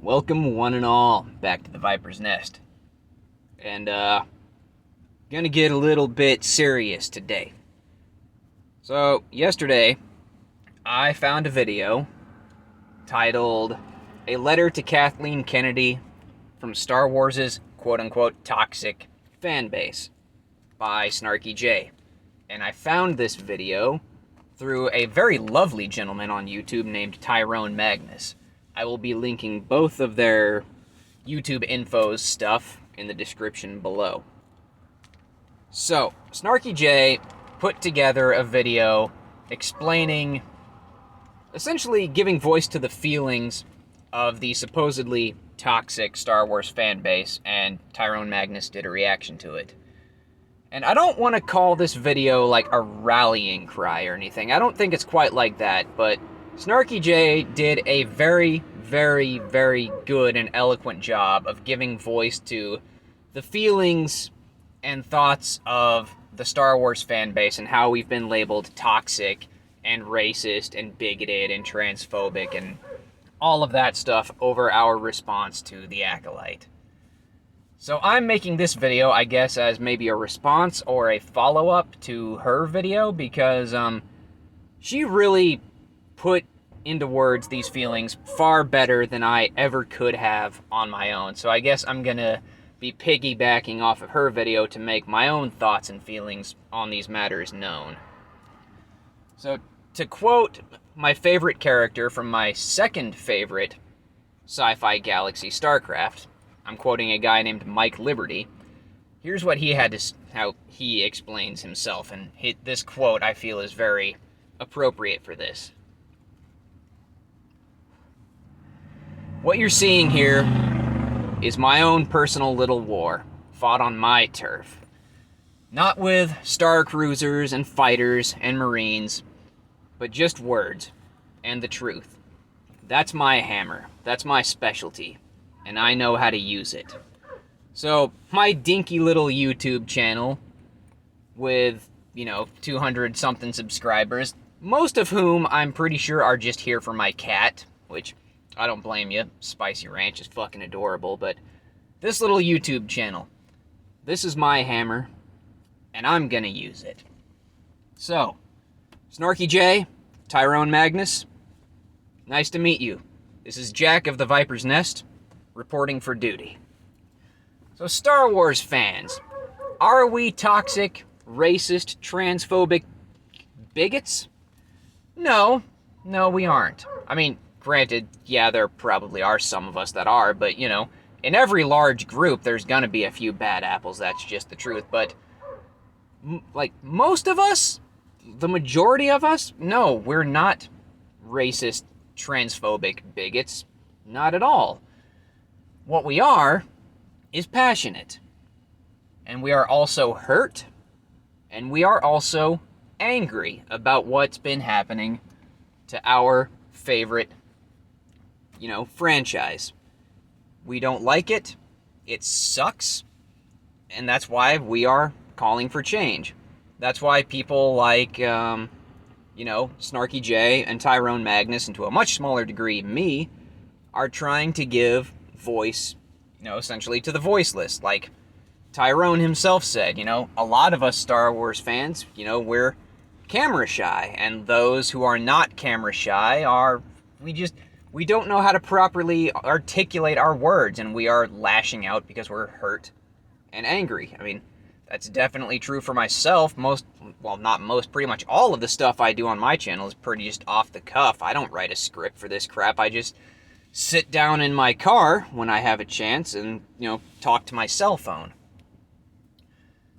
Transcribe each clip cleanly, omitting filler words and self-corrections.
Welcome one and all back to the Viper's Nest. And gonna get a little bit serious today. So yesterday I found a video titled A Letter to Kathleen Kennedy from Star Wars' quote-unquote toxic fan base by Snarky Jay. And I found this video through a very lovely gentleman on YouTube named Tyrone Magnus. I will be linking both of their YouTube infos stuff in the description below. So, Snarky Jay put together a video explaining, essentially giving voice to the feelings of the supposedly toxic Star Wars fan base, and Tyrone Magnus did a reaction to it. And I don't want to call this video like a rallying cry or anything. I don't think it's quite like that, but Snarky Jay did a very, very, very good and eloquent job of giving voice to the feelings and thoughts of the Star Wars fan base and how we've been labeled toxic and racist and bigoted and transphobic and all of that stuff over our response to The Acolyte. So I'm making this video, I guess, as maybe a response or a follow-up to her video because she really put into words these feelings far better than I ever could have on my own. So I guess I'm gonna be piggybacking off of her video to make my own thoughts and feelings on these matters known. So to quote my favorite character from my second favorite sci-fi galaxy, StarCraft, I'm quoting a guy named Mike Liberty. Here's what he had to, how he explains himself, and this quote I feel is very appropriate for this. What you're seeing here is my own personal little war, fought on my turf. Not with star cruisers and fighters and marines, but just words and the truth. That's my hammer. That's my specialty. And I know how to use it. So, my dinky little YouTube channel with, 200-something subscribers, most of whom I'm pretty sure are just here for my cat, which I don't blame you. Spicy Ranch is fucking adorable, but this little YouTube channel, this is my hammer, and I'm gonna use it. So, Snarky Jay, Tyrone Magnus, nice to meet you. This is Jack of the Viper's Nest, reporting for duty. So, Star Wars fans, are we toxic, racist, transphobic bigots? No, we aren't. I mean, granted, yeah, there probably are some of us that are, but, in every large group, there's gonna be a few bad apples, that's just the truth. But, most of us, the majority of us, no, we're not racist, transphobic bigots. Not at all. What we are is passionate. And we are also hurt. And we are also angry about what's been happening to our favorite, franchise. We don't like it. It sucks. And that's why we are calling for change. That's why people like, Snarky Jay and Tyrone Magnus, and to a much smaller degree me, are trying to give voice, essentially to the voiceless. Like Tyrone himself said, a lot of us Star Wars fans, we're camera shy, and those who are not camera shy we don't know how to properly articulate our words, and we are lashing out because we're hurt and angry. I mean, that's definitely true for myself. Pretty much all of the stuff I do on my channel is pretty just off the cuff. I don't write a script for this crap. I just sit down in my car when I have a chance and, talk to my cell phone.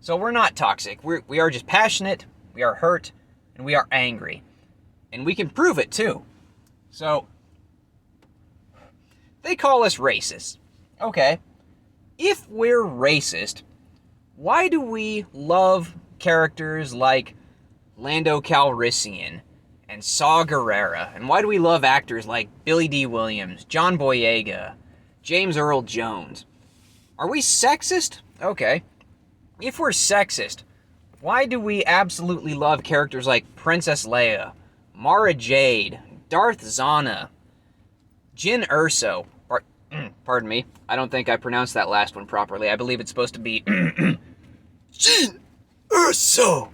So we're not toxic. We are just passionate, we are hurt, and we are angry. And we can prove it, too. So, they call us racist. Okay. If we're racist, why do we love characters like Lando Calrissian and Saw Gerrera? And why do we love actors like Billy D. Williams, John Boyega, James Earl Jones? Are we sexist? Okay. If we're sexist, why do we absolutely love characters like Princess Leia, Mara Jade, Darth Zana, Jyn Erso, or Pardon me. I don't think I pronounced that last one properly. I believe it's supposed to be Jin Urso.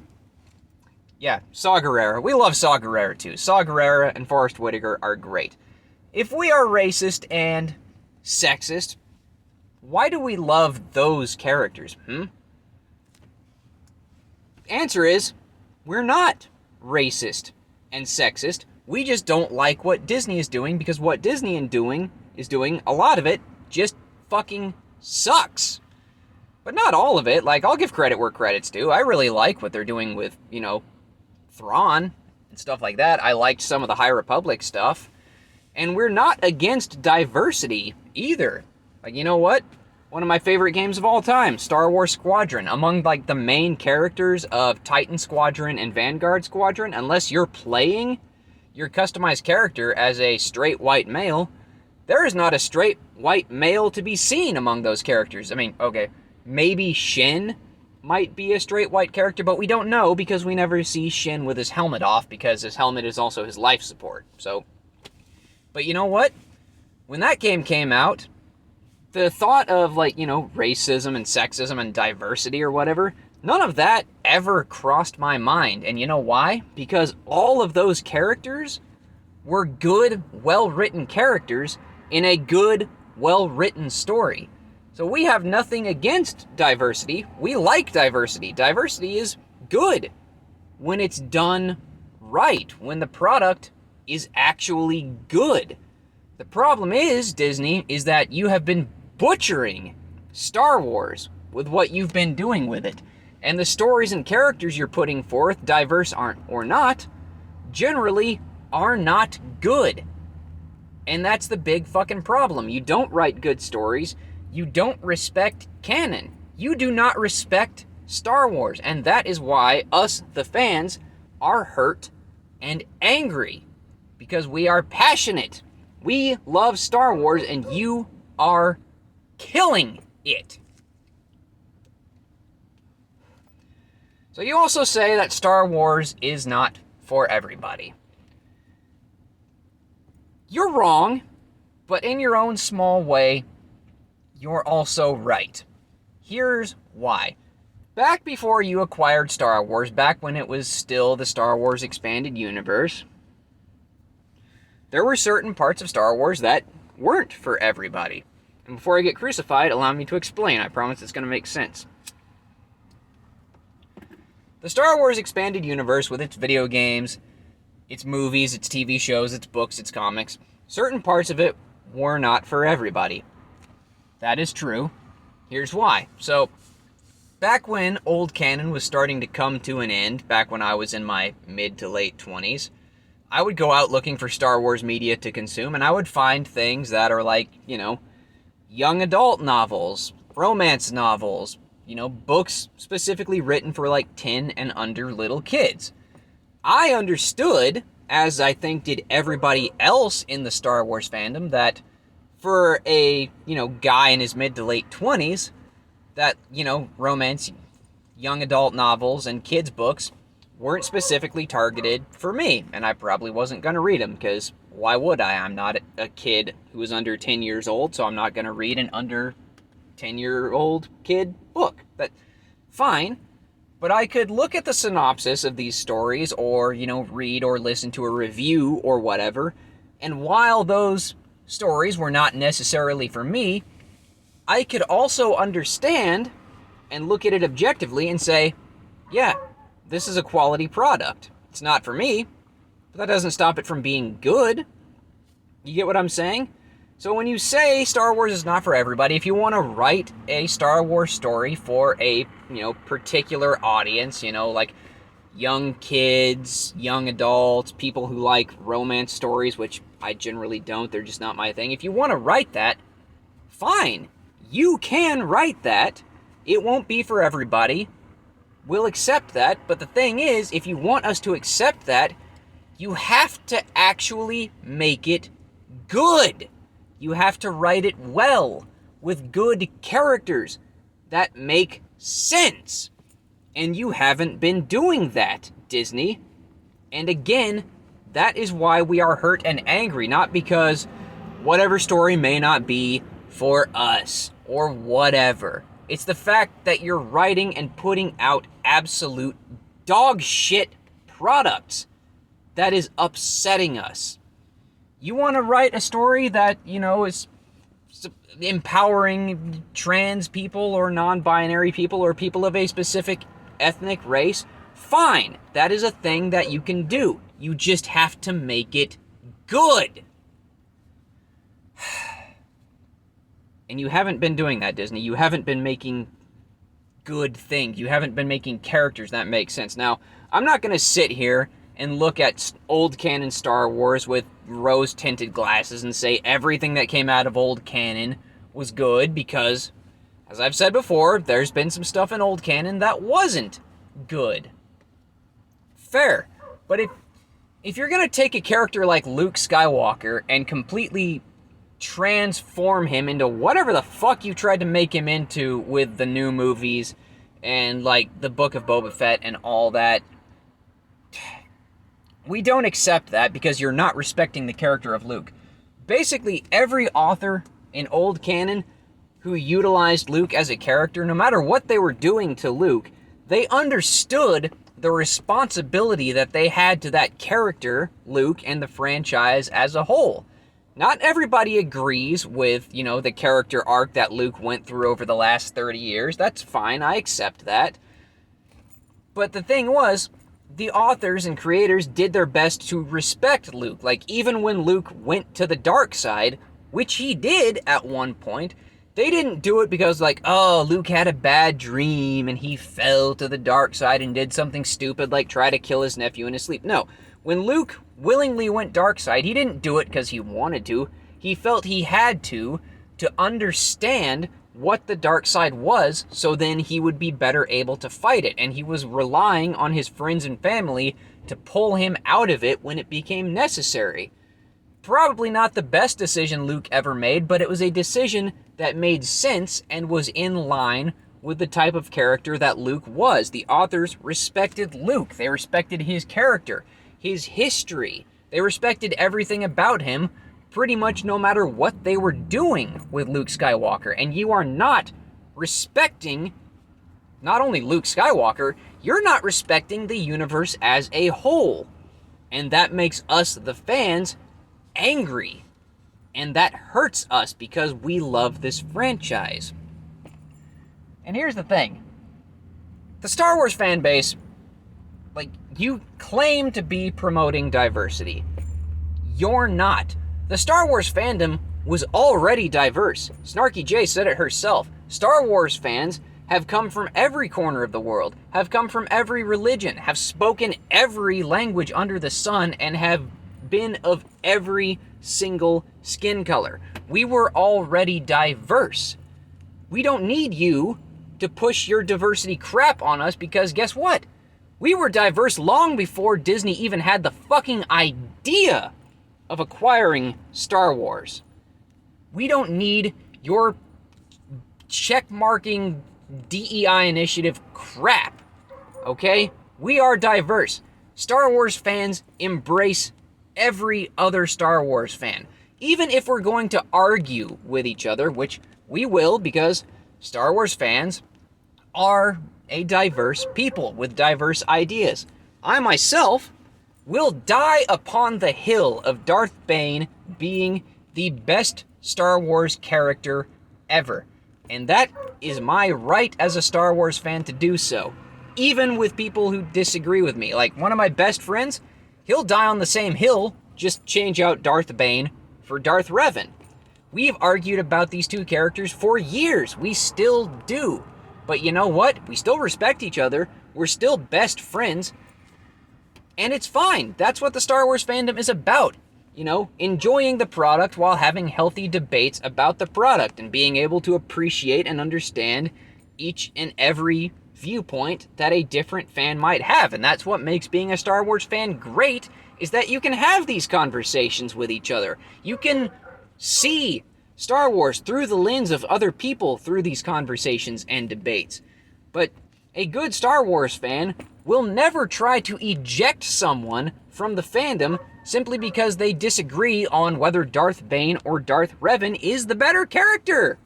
Yeah, Saw Gerrera. We love Saw Gerrera too. Saw Gerrera and Forrest Whitaker are great. If we are racist and sexist, why do we love those characters? Answer is, we're not racist and sexist. We just don't like what Disney is doing, because what Disney is doing, a lot of it just fucking sucks. But not all of it. Like, I'll give credit where credit's due. I really like what they're doing with, Thrawn and stuff like that. I liked some of the High Republic stuff. And we're not against diversity either. Like, you know what? One of my favorite games of all time, Star Wars Squadron. Among, like, the main characters of Titan Squadron and Vanguard Squadron, unless you're playing your customized character as a straight white male, there is not a straight white male to be seen among those characters. I mean, okay, maybe Shin might be a straight white character, but we don't know because we never see Shin with his helmet off, because his helmet is also his life support. So, but you know what? When that game came out, the thought of, like, racism and sexism and diversity or whatever, none of that ever crossed my mind. And you know why? Because all of those characters were good, well-written characters in a good, well-written story. So we have nothing against diversity. We like diversity. Diversity is good when it's done right, when the product is actually good. The problem is, Disney, is that you have been butchering Star Wars with what you've been doing with it. And the stories and characters you're putting forth, diverse or not, generally are not good. And that's the big fucking problem. You don't write good stories. You don't respect canon. You do not respect Star Wars. And that is why us, the fans, are hurt and angry. Because we are passionate. We love Star Wars, and you are killing it. So you also say that Star Wars is not for everybody. You're wrong, but in your own small way, you're also right. Here's why. Back before you acquired Star Wars, back when it was still the Star Wars Expanded Universe, there were certain parts of Star Wars that weren't for everybody. And before I get crucified, allow me to explain. I promise it's going to make sense. The Star Wars Expanded Universe, with its video games, its movies, its TV shows, its books, its comics, certain parts of it were not for everybody. That is true. Here's why. So, back when old canon was starting to come to an end, back when I was in my mid to late 20s, I would go out looking for Star Wars media to consume, and I would find things that are like, young adult novels, romance novels, books specifically written for like 10 and under little kids. I understood, as I think did everybody else in the Star Wars fandom, that for a, guy in his mid to late 20s, that, romance, young adult novels, and kids' books weren't specifically targeted for me, and I probably wasn't going to read them, because why would I? I'm not a kid who is under 10 years old, so I'm not going to read an under 10-year-old kid book. But fine. But I could look at the synopsis of these stories, or, read or listen to a review or whatever, and while those stories were not necessarily for me, I could also understand and look at it objectively and say, yeah, this is a quality product. It's not for me, but that doesn't stop it from being good. You get what I'm saying? So when you say Star Wars is not for everybody, if you want to write a Star Wars story for a, particular audience, like young kids, young adults, people who like romance stories, which I generally don't, they're just not my thing. If you want to write that, fine. You can write that. It won't be for everybody. We'll accept that, but the thing is, if you want us to accept that, you have to actually make it good. You have to write it well, with good characters that make sense. And you haven't been doing that, Disney. And again, that is why we are hurt and angry, not because whatever story may not be for us or whatever. It's the fact that you're writing and putting out absolute dog shit products that is upsetting us. You want to write a story that, is empowering trans people or non-binary people or people of a specific ethnic race? Fine. That is a thing that you can do. You just have to make it good. And you haven't been doing that, Disney. You haven't been making good things. You haven't been making characters that make sense. Now, I'm not going to sit here and look at old canon Star Wars with rose-tinted glasses and say everything that came out of old canon was good, because, as I've said before, there's been some stuff in old canon that wasn't good. Fair. But if you're going to take a character like Luke Skywalker and completely transform him into whatever the fuck you tried to make him into with the new movies and, like, the Book of Boba Fett and all that, we don't accept that because you're not respecting the character of Luke. Basically, every author in old canon who utilized Luke as a character, no matter what they were doing to Luke, they understood the responsibility that they had to that character, Luke, and the franchise as a whole. Not everybody agrees with, the character arc that Luke went through over the last 30 years. That's fine, I accept that. But the thing was, the authors and creators did their best to respect Luke. Like, even when Luke went to the dark side, which he did at one point, they didn't do it because, Luke had a bad dream and he fell to the dark side and did something stupid like try to kill his nephew in his sleep. No, when Luke willingly went dark side, he didn't do it because he wanted to. He felt he had to understand what the dark side was, so then he would be better able to fight it. And he was relying on his friends and family to pull him out of it when it became necessary. Probably not the best decision Luke ever made, but it was a decision that made sense and was in line with the type of character that Luke was. The authors respected Luke. They respected his character, his history. They respected everything about him, pretty much no matter what they were doing with Luke Skywalker. And you are not respecting not only Luke Skywalker, you're not respecting the universe as a whole. And that makes us, the fans, angry. And that hurts us because we love this franchise. And here's the thing. The Star Wars fan base, you claim to be promoting diversity. You're not. The Star Wars fandom was already diverse. Snarky Jays said it herself. Star Wars fans have come from every corner of the world, have come from every religion, have spoken every language under the sun, and have been of every single skin color. We were already diverse. We don't need you to push your diversity crap on us, because guess what? We were diverse long before Disney even had the fucking idea of acquiring Star Wars. We don't need your check-marking DEI initiative crap, okay? We are diverse. Star Wars fans embrace every other Star Wars fan. Even if we're going to argue with each other, which we will, because Star Wars fans are a diverse people with diverse ideas. I myself will die upon the hill of Darth Bane being the best Star Wars character ever. And that is my right as a Star Wars fan to do so. Even with people who disagree with me. Like, one of my best friends, he'll die on the same hill, just change out Darth Bane for Darth Revan. We've argued about these two characters for years. We still do. But you know what? We still respect each other. We're still best friends. And it's fine. That's what the Star Wars fandom is about. Enjoying the product while having healthy debates about the product and being able to appreciate and understand each and every viewpoint that a different fan might have. And that's what makes being a Star Wars fan great, is that you can have these conversations with each other. You can see Star Wars through the lens of other people through these conversations and debates. But a good Star Wars fan will never try to eject someone from the fandom simply because they disagree on whether Darth Bane or Darth Revan is the better character.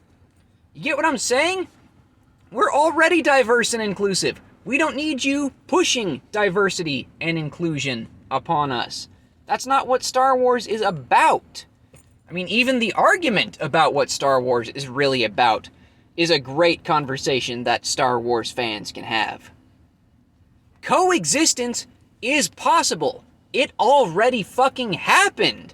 You get what I'm saying? We're already diverse and inclusive. We don't need you pushing diversity and inclusion upon us. That's not what Star Wars is about. I mean, even the argument about what Star Wars is really about is a great conversation that Star Wars fans can have. Coexistence is possible. It already fucking happened.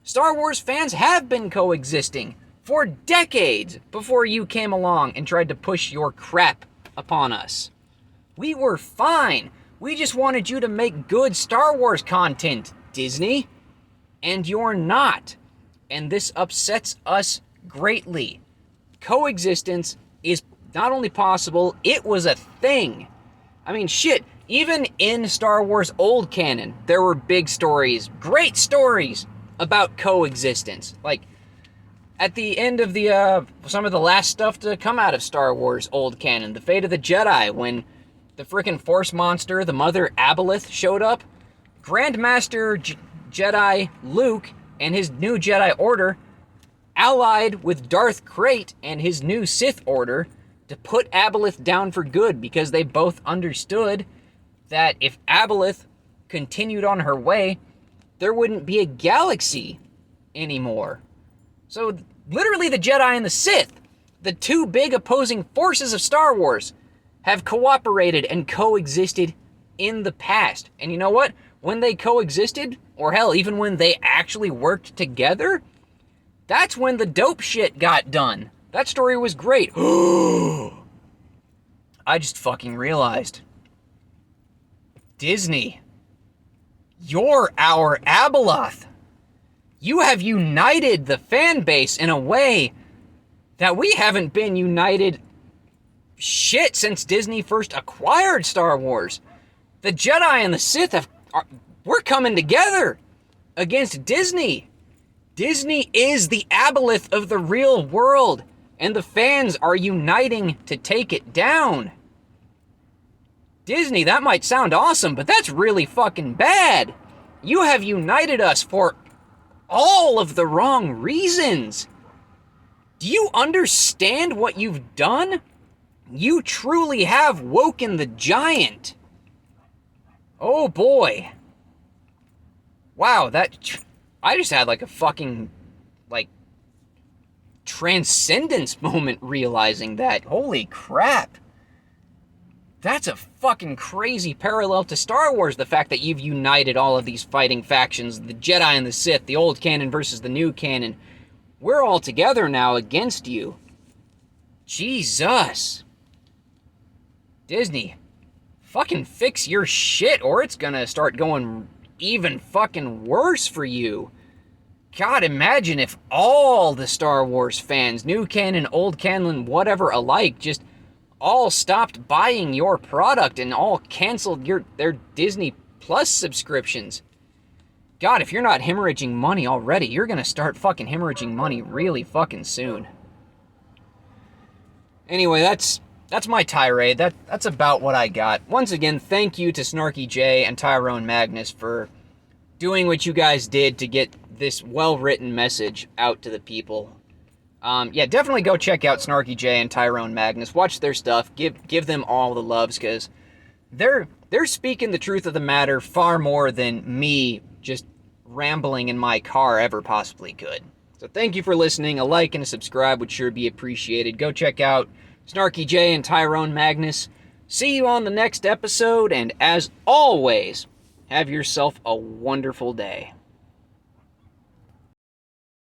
Star Wars fans have been coexisting for decades before you came along and tried to push your crap upon us. We were fine. We just wanted you to make good Star Wars content, Disney. And you're not. And this upsets us greatly. Coexistence is not only possible, it was a thing. I mean, shit, even in Star Wars old canon, there were big stories, great stories about coexistence. Like, at the end of the some of the last stuff to come out of Star Wars old canon, the Fate of the Jedi, when the frickin' Force monster, the Mother Aboleth, showed up, Grandmaster Jedi Luke and his new Jedi Order allied with Darth Krayt and his new Sith Order to put Aboleth down for good, because they both understood that if Aboleth continued on her way, there wouldn't be a galaxy anymore. So literally the Jedi and the Sith, the two big opposing forces of Star Wars, have cooperated and coexisted in the past. And you know what? When they coexisted, or hell, even when they actually worked together, that's when the dope shit got done. That story was great. I just fucking realized. Disney, you're our Abeloth. You have united the fan base in a way that we haven't been united shit since Disney first acquired Star Wars. The Jedi and the Sith we're coming together against Disney. Disney is the Aboleth of the real world, and the fans are uniting to take it down. Disney, that might sound awesome, but that's really fucking bad. You have united us for all of the wrong reasons. Do you understand what you've done? You truly have woken the giant. Oh boy. Wow, I just had like a fucking, like, transcendence moment realizing that. Holy crap. That's a fucking crazy parallel to Star Wars, the fact that you've united all of these fighting factions, the Jedi and the Sith, the old canon versus the new canon. We're all together now against you. Jesus. Disney, fucking fix your shit or it's gonna start going even fucking worse for you. God, imagine if all the Star Wars fans, new canon, old canon, whatever alike, just all stopped buying your product and all canceled their Disney Plus subscriptions. God, if you're not hemorrhaging money already, you're gonna start fucking hemorrhaging money really fucking soon. Anyway, that's my tirade. That's about what I got. Once again, thank you to Snarky Jay and Tyrone Magnus for doing what you guys did to get this well-written message out to the people. Yeah, definitely go check out Snarky Jay and Tyrone Magnus. Watch their stuff. Give them all the loves, because they're speaking the truth of the matter far more than me just rambling in my car ever possibly could. So thank you for listening. A like and a subscribe would sure be appreciated. Go check out Snarky Jay and Tyrone Magnus. See you on the next episode, and as always, have yourself a wonderful day.